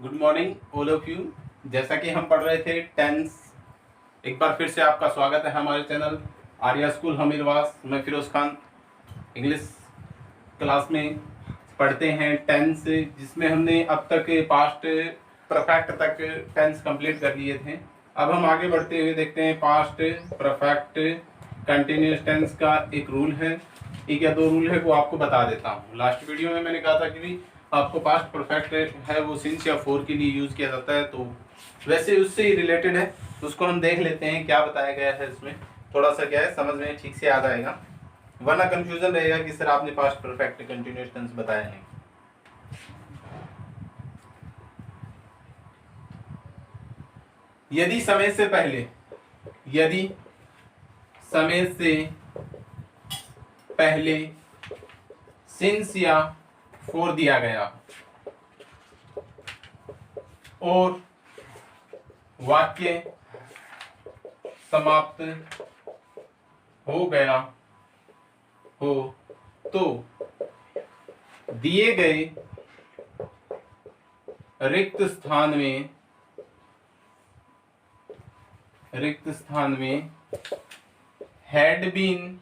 Good morning all of you. जैसा कि हम पढ़ रहे थे टेंस, एक बार फिर से आपका स्वागत है हमारे चैनल आर्या स्कूल हमीरवास। मैं फिरोज खान इंग्लिश क्लास में पढ़ते हैं टेंस, जिसमें हमने अब तक पास्ट परफेक्ट तक टेंस कंप्लीट कर लिए थे। अब हम आगे बढ़ते हुए देखते हैं पास्ट परफेक्ट कंटिन्यूस टेंस का एक रूल है, एक या दो रूल है, वो आपको बता देता हूँ। लास्ट वीडियो में मैंने कहा था कि भी आपको पास्ट परफेक्ट है वो सिंस या फोर के लिए यूज किया जाता है, तो वैसे उससे ही रिलेटेड है, उसको हम देख लेते हैं क्या बताया गया है इसमें। थोड़ा सा क्या है समझ में ठीक से याद आएगा, वरना कंफ्यूजन रहेगा कि सर आपने पास्ट परफेक्ट कंटिन्यूअस टेंस बताया नहीं। यदि समय से पहले सिंस या फोर दिया गया और वाक्य समाप्त हो गया हो तो दिए गए रिक्त स्थान में हैड बीन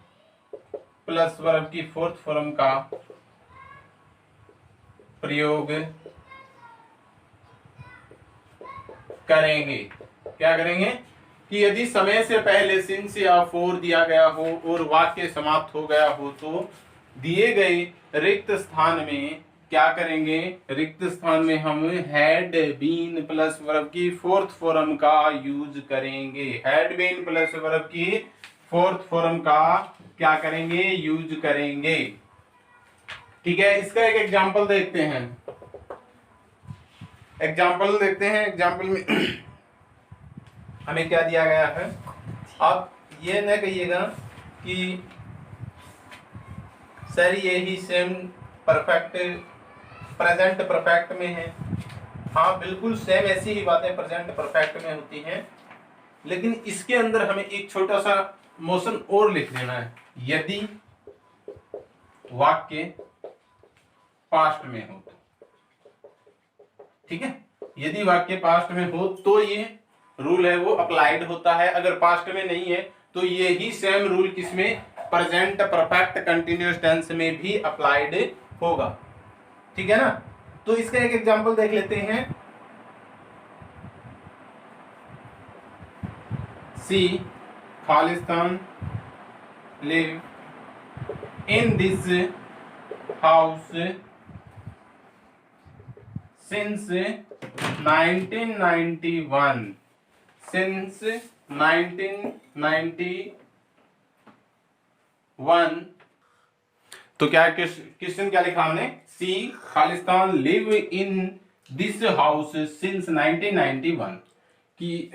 प्लस वर्ब की फोर्थ फॉर्म का प्रयोग करेंगे। क्या करेंगे कि यदि समय से पहले सिंस या फोर दिया गया हो और वाक्य समाप्त हो गया हो तो दिए गए रिक्त स्थान में क्या करेंगे, रिक्त स्थान में हम हैड बीन प्लस वर्ब की फोर्थ फॉर्म का यूज करेंगे। हैड बीन प्लस वर्ब की फोर्थ फॉर्म का क्या करेंगे, यूज करेंगे। ठीक है, इसका एक एग्जांपल देखते हैं। एग्जांपल में हमें क्या दिया गया है। आप ये न कहिएगा कि सर यही सेम परफेक्ट प्रेजेंट परफेक्ट में है। हाँ बिल्कुल सेम ऐसी ही बातें प्रेजेंट परफेक्ट में होती हैं, लेकिन इसके अंदर हमें एक छोटा सा मोशन और लिख देना है। यदि वाक्य पास्ट में हो तो, ठीक है, यदि वाक्य पास्ट में हो तो ये रूल है वो अप्लाइड होता है। अगर पास्ट में नहीं है तो ये ही सेम रूल किसमें, प्रेजेंट परफेक्ट कंटिन्यूअस टेंस में भी अप्लाइड होगा। ठीक है ना, तो इसका एक एग्जांपल देख लेते हैं। See Khalistan live in this house since 1991 since 1991। तो क्या क्वेश्चन क्या लिखा हमने, see Khalistan live in this house since 1991 कि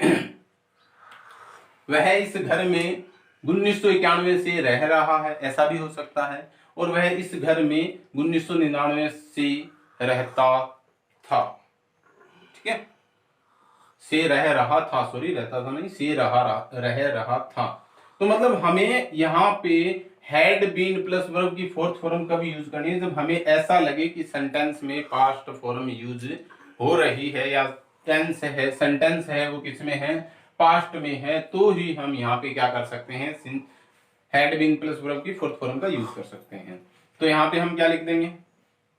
वह इस घर में 1991 से रह रहा है, ऐसा भी हो सकता है, और वह इस घर में 1999 से रहता था। ठीक है, से रह रहा था, सॉरी रहता था नहीं, से रह रहा था। तो मतलब हमें यहाँ पे हैड बीन प्लस वर्ब की फोर्थ फॉर्म का भी यूज करनी है जब हमें ऐसा लगे कि सेंटेंस में पास्ट फॉर्म यूज हो रही है या टेंस है, सेंटेंस है वो किसमें है, पास्ट में है, तो ही हम यहाँ पे क्या कर सकते हैं, हैड बीन प्लस वर्ब की फोर्थ फॉर्म का यूज कर सकते हैं। तो यहाँ पे हम क्या लिख देंगे,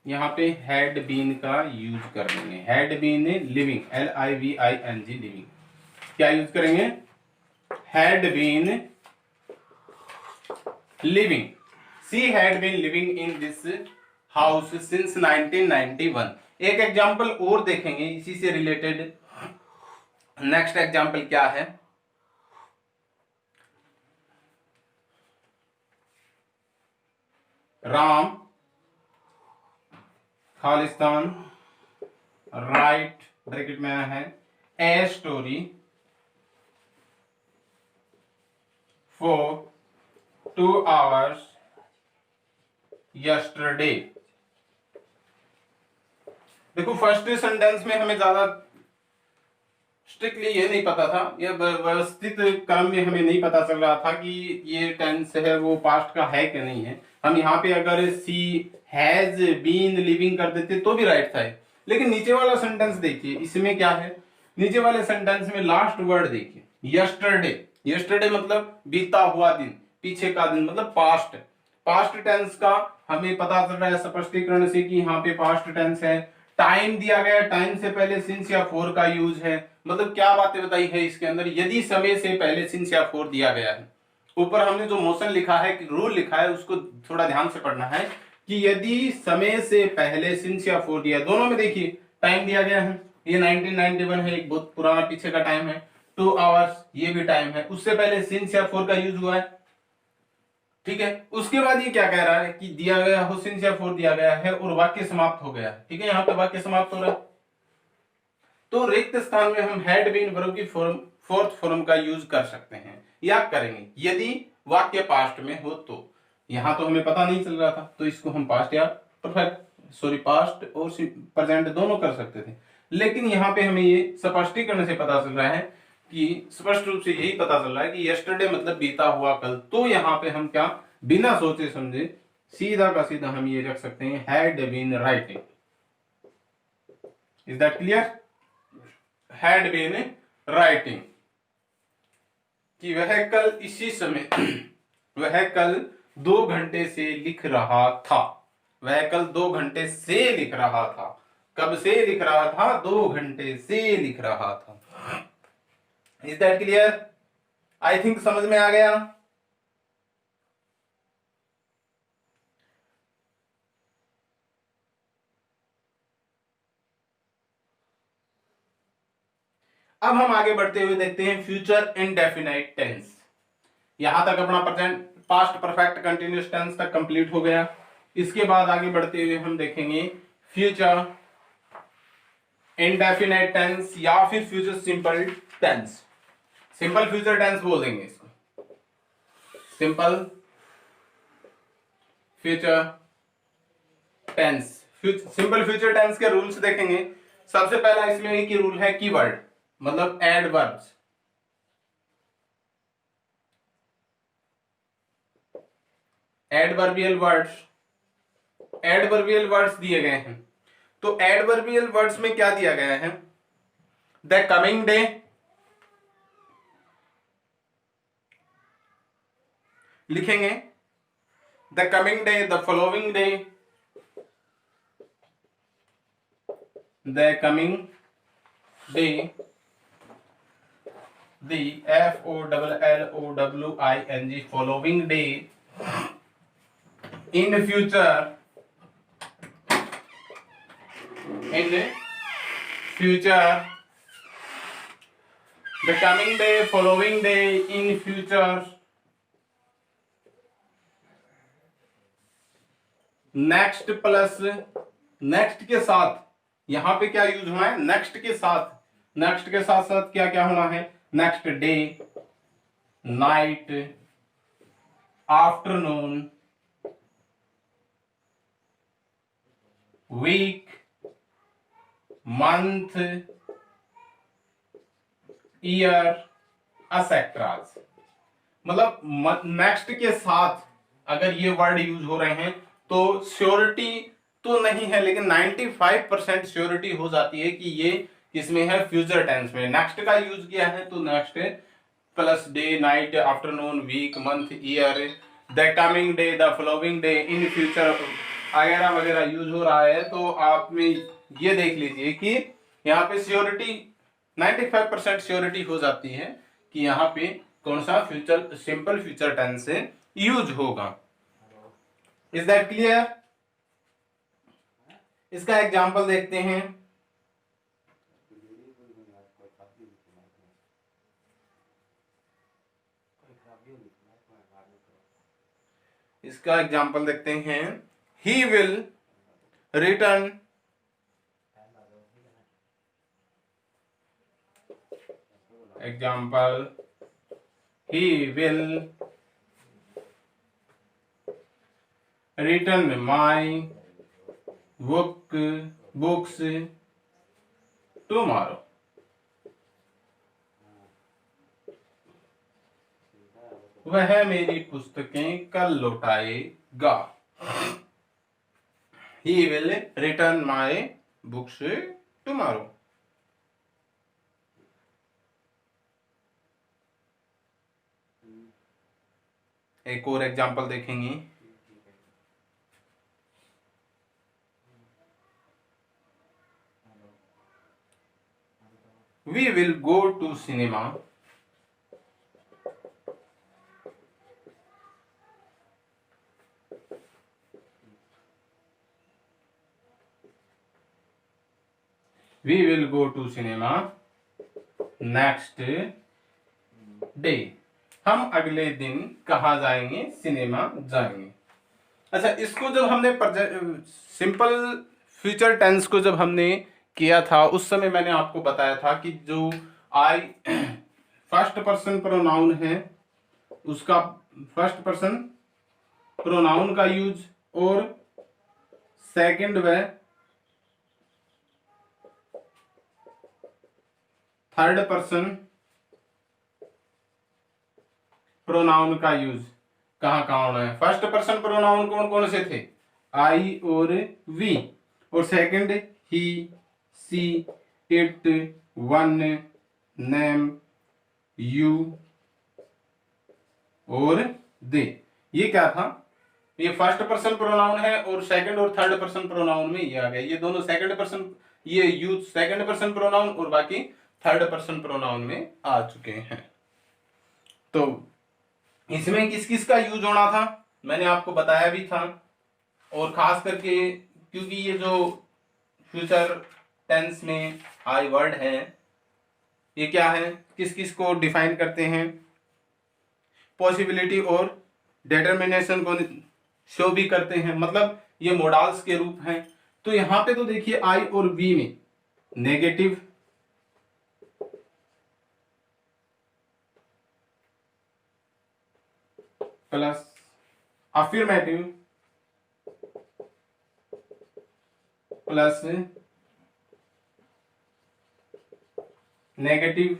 यहाँ पे हैड बीन का यूज कर देंगे। Had been living, LIVING living, क्या यूज करेंगे, had been living, she had been living in this house since 1991। एक एग्जांपल और देखेंगे इसी से रिलेटेड। नेक्स्ट एग्जांपल क्या है, राम खालिस्तान राइट ब्रैकेट में है a story for 2 hours yesterday। देखो फर्स्ट सेंटेंस में हमें ज्यादा स्ट्रिक्टली ये नहीं पता था, या व्यवस्थित क्रम में हमें नहीं पता चल रहा था कि ये टेंस है वो पास्ट का है कि नहीं है। हम यहाँ पे अगर सी हैज बीन लिविंग कर देते तो भी राइट था, लेकिन नीचे वाला सेंटेंस देखिए, इसमें क्या है, नीचे वाले सेंटेंस में लास्ट वर्ड देखिए, यस्टरडे। यस्टरडे मतलब बीता हुआ दिन, पीछे का दिन, मतलब पास्ट। पास्ट टेंस का हमें पता चल रहा है स्पष्टीकरण से कि यहाँ पे पास्ट टेंस है। टाइम दिया गया, टाइम से पहले सिंस या फॉर का यूज है। मतलब क्या बातें बताई है इसके अंदर, यदि समय से पहले सिंस या फॉर दिया गया है। ऊपर हमने जो मोशन लिखा है, रूल लिखा है, उसको थोड़ा ध्यान से पढ़ना है कि यदि समय से पहले सिंस या फॉर दिया, दोनों में देखिए टाइम दिया गया है, ये 1991 है, एक बहुत पुराना पीछे का टाइम है। 2 आवर्स ये भी टाइम है, उससे पहले सिंस या फॉर का यूज हुआ है। ठीक है, उसके बाद ये क्या कह रहा है कि दिया गया हो, सिंस या फॉर दिया गया है और वाक्य समाप्त हो गया है। ठीक है, यहाँ पे वाक्य समाप्त हो रहा है, तो रिक्त स्थान में हम हैड बीन वर्ब की फॉर्म, फोर्थ फॉर्म का यूज कर सकते हैं या करेंगे यदि वाक्य पास्ट में हो तो। यहां तो हमें पता नहीं चल रहा था, तो इसको हम पास्ट या परफेक्ट, सॉरी पास्ट और प्रेजेंट दोनों कर सकते थे। लेकिन यहाँ पे हमें ये स्पष्टीकरण से पता चल रहा है कि स्पष्ट रूप से यही पता चल रहा है कि यस्टरडे मतलब बीता हुआ कल। तो यहाँ पे हम क्या, बिना सोचे समझे सीधा का सीधा हम ये रख सकते हैं, had been writing. Is that clear? Had been writing, कि वह कल इसी समय वह कल 2 घंटे से लिख रहा था। वह कल 2 घंटे से लिख रहा था। कब से लिख रहा था? 2 घंटे से लिख रहा था। Is that clear? I think समझ में आ गया। अब हम आगे बढ़ते हुए देखते हैं फ्यूचर इंडेफिनाइट टेंस। यहां तक अपना present, past perfect continuous tense तक कंप्लीट हो गया। इसके बाद आगे बढ़ते हुए हम देखेंगे फ्यूचर इंडेफिनाइट टेंस या फिर future simple tense. Simple future tense बोल देंगे इसको, simple future tense. Simple future tense के रूल्स देखेंगे। सबसे पहला इसमें एक ही रूल है, कीवर्ड मतलब adverbs. Adverbial words, adverbial words दिए गए हैं। तो एडवर्बियल वर्ड्स में क्या दिया गया है? द कमिंग डे, लिखेंगे the coming day, the following day, the coming day, the FOLLOWING following day, in future, in future, the coming day, following day, in future, next plus next के साथ, यहां पे क्या यूज होना है? Next के साथ, नेक्स्ट के साथ साथ क्या क्या होना है? Next day, night, afternoon, week, month, year, etcetera. मतलब नेक्स्ट के साथ अगर ये वर्ड यूज हो रहे हैं तो श्योरिटी तो नहीं है, लेकिन 95% श्योरिटी हो जाती है कि ये किसमें है? फ्यूचर टेंस में। नेक्स्ट का यूज किया है तो next plus day, night, afternoon, week, month, year, the coming day, the following day, in future वगैरह वगैरह यूज हो रहा है। तो आप में ये देख लीजिए कि यहाँ पे श्योरिटी 95% श्योरिटी हो जाती है कि यहाँ पे कौन सा फ्यूचर, सिंपल फ्यूचर टेंस से यूज होगा। Is that clear? इसका एग्जांपल देखते हैं। इसका एग्जांपल देखते हैं। He will return, example, he will return my books tomorrow। वह मेरी पुस्तकें कल लौटाएगा। He will return my books tomorrow. एक और एग्जांपल देखेंगे। We will go to cinema next day. हम अगले दिन कहाँ जाएंगे? सिनेमा जाएंगे। अच्छा, इसको जब हमने सिंपल फ्यूचर टेंस को जब हमने किया था उस समय मैंने आपको बताया था कि जो आई फर्स्ट पर्सन प्रोनाउन है उसका फर्स्ट पर्सन प्रोनाउन का यूज और सेकंड व थर्ड पर्सन प्रोनाउन का यूज कहाँ कहाँ होना है। फर्स्ट पर्सन प्रोनाउन कौन कौन से थे? आई और वी, और second he, she, it, one, name, you और दे। ये क्या था? ये फर्स्ट पर्सन प्रोनाउन है और सेकंड और थर्ड पर्सन प्रोनाउन में ये आ गया। ये दोनों सेकंड पर्सन, ये यूज सेकंड पर्सन प्रोनाउन और बाकी थर्ड पर्सन प्रोनाउन में आ चुके हैं। तो इसमें किस किस का यूज होना था मैंने आपको बताया भी था, और खास करके क्योंकि ये जो फ्यूचर टेंस में आई वर्ड है ये क्या है, किस किस को डिफाइन करते हैं? पॉसिबिलिटी और डिटर्मिनेशन को शो भी करते हैं, मतलब ये मोडाल्स के रूप हैं। तो यहां पे तो देखिए आई और वी में negative plus affirmative plus negative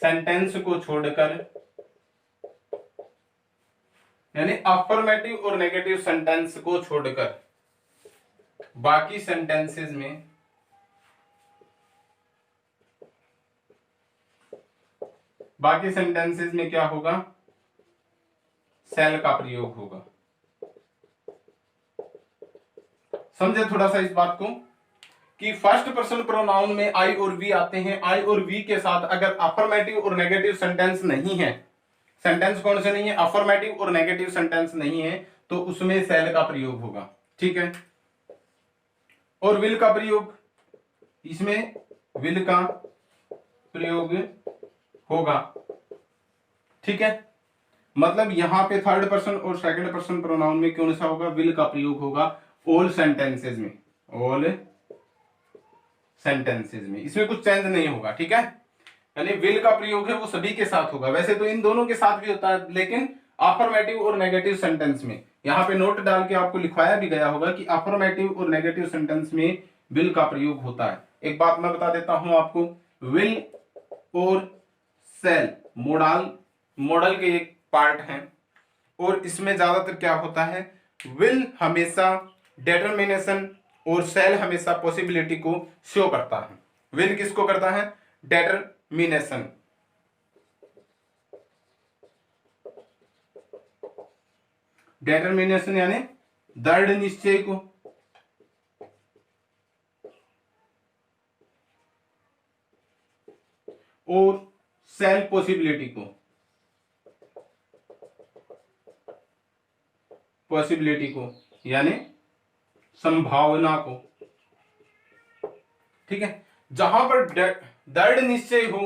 sentence को छोड़कर, यानी अफर्मेटिव और नेगेटिव सेंटेंस को छोड़कर बाकी सेंटेंसेस में क्या होगा? सेल का प्रयोग होगा। समझे थोड़ा सा इस बात को कि फर्स्ट पर्सन प्रोनाउन में आई और वी आते हैं। आई और वी के साथ अगर अफर्मेटिव और नेगेटिव सेंटेंस नहीं है, सेंटेंस कौन से नहीं है? अफर्मेटिव और नेगेटिव सेंटेंस नहीं है, तो उसमें सेल का प्रयोग होगा। ठीक है। और विल का प्रयोग, इसमें विल का प्रयोग होगा। ठीक है, मतलब यहां पे थर्ड पर्सन और सेकंड पर्सन प्रोनाउन में कौन सा होगा? विल का प्रयोग होगा ऑल सेंटेंसेस में, ऑल सेंटेंसेस में। इसमें कुछ चेंज नहीं होगा। ठीक है, यानी विल का प्रयोग है वो सभी के साथ होगा। वैसे तो इन दोनों के साथ भी होता है, लेकिन अफर्मेटिव और नेगेटिव सेंटेंस में, यहां पे नोट डाल के आपको लिखवाया भी गया होगा कि अफर्मेटिव और नेगेटिव सेंटेंस में विल का प्रयोग होता है। एक बात मैं बता देता हूं आपको, विल और सेल मॉडल के एक पार्ट हैं, और इसमें ज्यादातर क्या होता है? विल हमेशा डिटर्मिनेशन और सेल हमेशा पॉसिबिलिटी को शो करता है। विल किसको करता है? डिटर्मिनेशन। डिटर्मिनेशन यानी दृढ़ निश्चय को, और सेल पॉसिबिलिटी को, यानी संभावना को। ठीक है, जहां पर दृढ़ निश्चय हो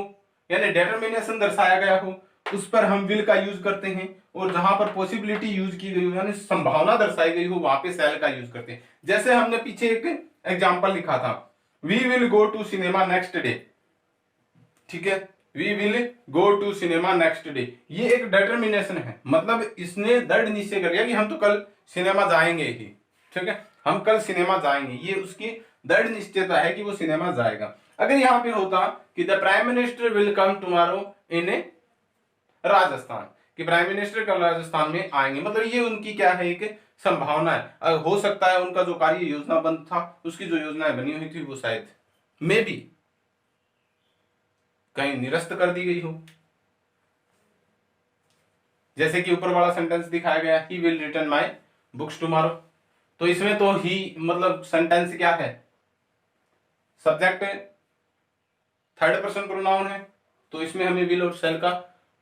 यानी डिटर्मिनेशन दर्शाया गया हो उस पर हम विल का यूज करते हैं, और जहां पर पॉसिबिलिटी यूज की गई हो यानी संभावना दर्शाई गई हो वहां पे सेल का यूज करते हैं। जैसे हमने पीछे एक एग्जांपल लिखा था, we will go to cinema next day. ठीक है, we will go to cinema next day, ये एक डिटर्मिनेशन है, मतलब इसने दृढ़ निश्चय कर लिया कि हम तो कल सिनेमा जाएंगे ही। ठीक है, हम कल सिनेमा जाएंगे, ये उसकी दृढ़ निश्चयता है कि वो सिनेमा जाएगा। अगर यहां पे होता कि the prime minister will come tomorrow in Rajasthan, कि प्राइम मिनिस्टर कल राजस्थान में आएंगे, मतलब ये उनकी क्या है? एक संभावना है, हो सकता है उनका जो कार्य योजनाबद्ध था, उसकी जो योजनाएं बनी हुई थी वो शायद मे भी कहीं निरस्त कर दी गई हो। जैसे कि ऊपर वाला सेंटेंस दिखाया गया, he will return my books tomorrow. तो इसमें तो ही मतलब सेंटेंस क्या है, सब्जेक्ट थर्ड पर्सन प्रोनाउन है, तो इसमें हमें विल और शैल का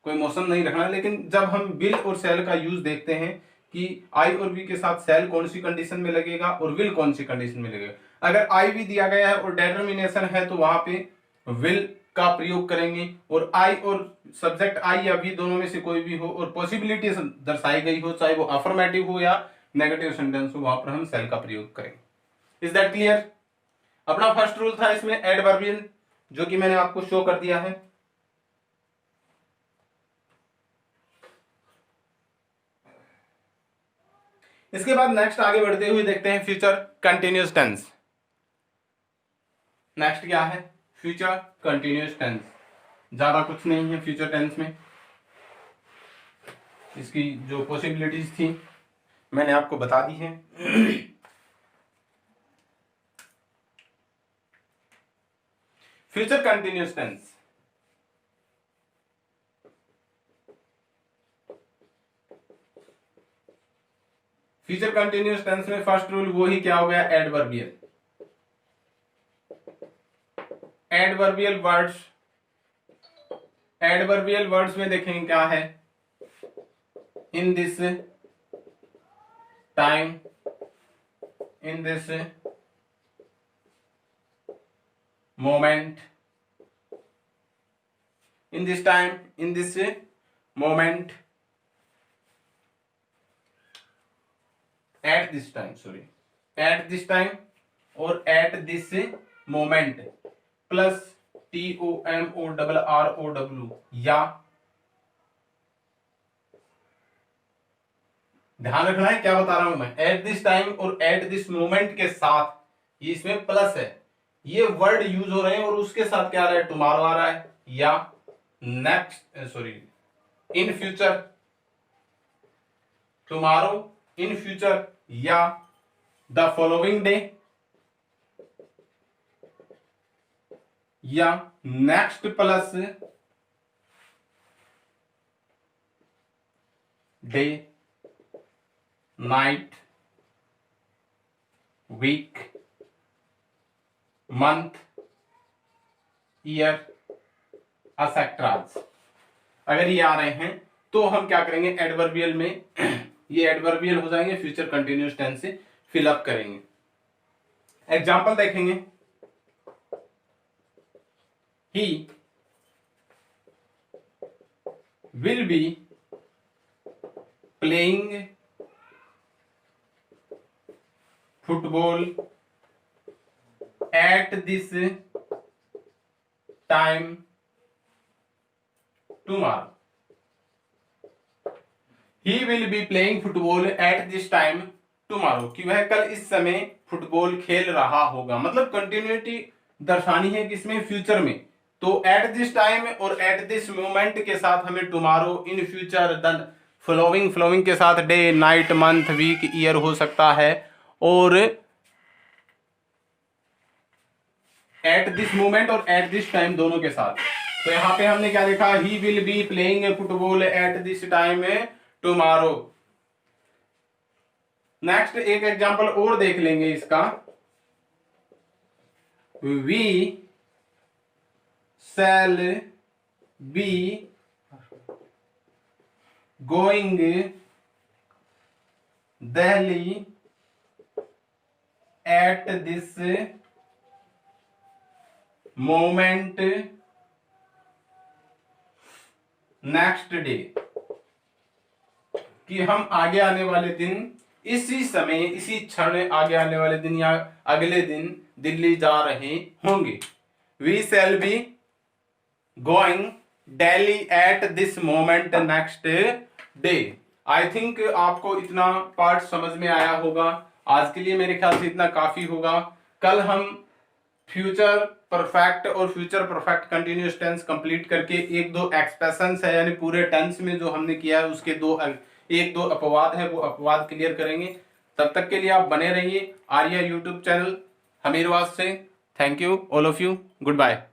कोई मोशन नहीं रखना है। लेकिन जब हम विल और शैल का यूज देखते हैं कि आई और वी के साथ शैल कौन सी कंडीशन में लगेगा और विल कौन सी कंडीशन में लगेगा, अगर आई भी दिया गया है और डेटर्मिनेशन है तो वहां पे विल का प्रयोग करेंगे, और आई और सब्जेक्ट आई या वी दोनों में से कोई भी हो और पॉसिबिलिटी दर्शाई गई हो, चाहे वो अफर्मेटिव हो या नेगेटिव सेंटेंस हो, वहां पर हम शैल का प्रयोग करेंगे। Is that clear? अपना फर्स्ट रूल था इसमें एडवर्बियल, जो कि मैंने आपको शो कर दिया है। इसके बाद नेक्स्ट आगे बढ़ते हुए देखते हैं फ्यूचर कंटिन्यूअस टेंस। नेक्स्ट क्या है? Future continuous tense. ज्यादा कुछ नहीं है फ्यूचर टेंस में, इसकी जो पॉसिबिलिटीज थी मैंने आपको बता दी है। Future continuous tense, future continuous tense में फर्स्ट रूल वो ही क्या हो गया, adverbial. Adverbial words, adverbial words में देखेंगे क्या है, in this time, in this moment, in this time, in this moment, at this time, sorry at this time और at this moment, plus TOMORROW, या ध्यान रखना है क्या बता रहा हूं मैं, एट दिस टाइम और एट दिस मोमेंट के साथ, ये इसमें प्लस है, ये वर्ड यूज हो रहे हैं और उसके साथ क्या आ रहा है, टुमारो आ रहा है, या next sorry in future, tomorrow, in future, या द फॉलोइंग डे, या next plus day, night, week, month, year, etcetera. अगर ये आ रहे हैं तो हम क्या करेंगे, एडवर्बियल में ये एडवर्बियल हो जाएंगे, फ्यूचर कंटिन्यूअस टेंस से फिलअप करेंगे। एग्जाम्पल देखेंगे, he will be playing football at this time tomorrow. He will be playing football at this time tomorrow, कि वह कल इस समय फुटबॉल खेल रहा होगा। मतलब कंटिन्यूटी दर्शानी है किसमें, फ्यूचर में, तो एट दिस टाइम और एट दिस मोमेंट के साथ हमें tomorrow, in future, then following, following के साथ day, night, month, week, year हो सकता है, और एट दिस मोमेंट और एट दिस टाइम दोनों के साथ। तो यहां पे हमने क्या देखा, he will be playing football at this time tomorrow. Next एक एग्जांपल और देख लेंगे इसका, we shall be going Delhi at this moment next day, कि हम आगे आने वाले दिन, इसी समय, इसी क्षण आगे आने वाले दिन या अगले दिन दिल्ली जा रहे होंगे। We shall be going Delhi at this moment next day। I think आपको इतना पार्ट समझ में आया होगा। आज के लिए मेरे ख्याल से इतना काफी होगा। कल हम फ्यूचर परफेक्ट और future perfect continuous tense complete करके एक दो एक्सप्रेशंस है, यानी पूरे टेंस में जो हमने किया है उसके दो एक दो अपवाद है, वो अपवाद क्लियर करेंगे। तब तक के लिए आप बने रहिए आर्या यूट्यूब चैनल हमीरवास से। Thank you all of you, good bye.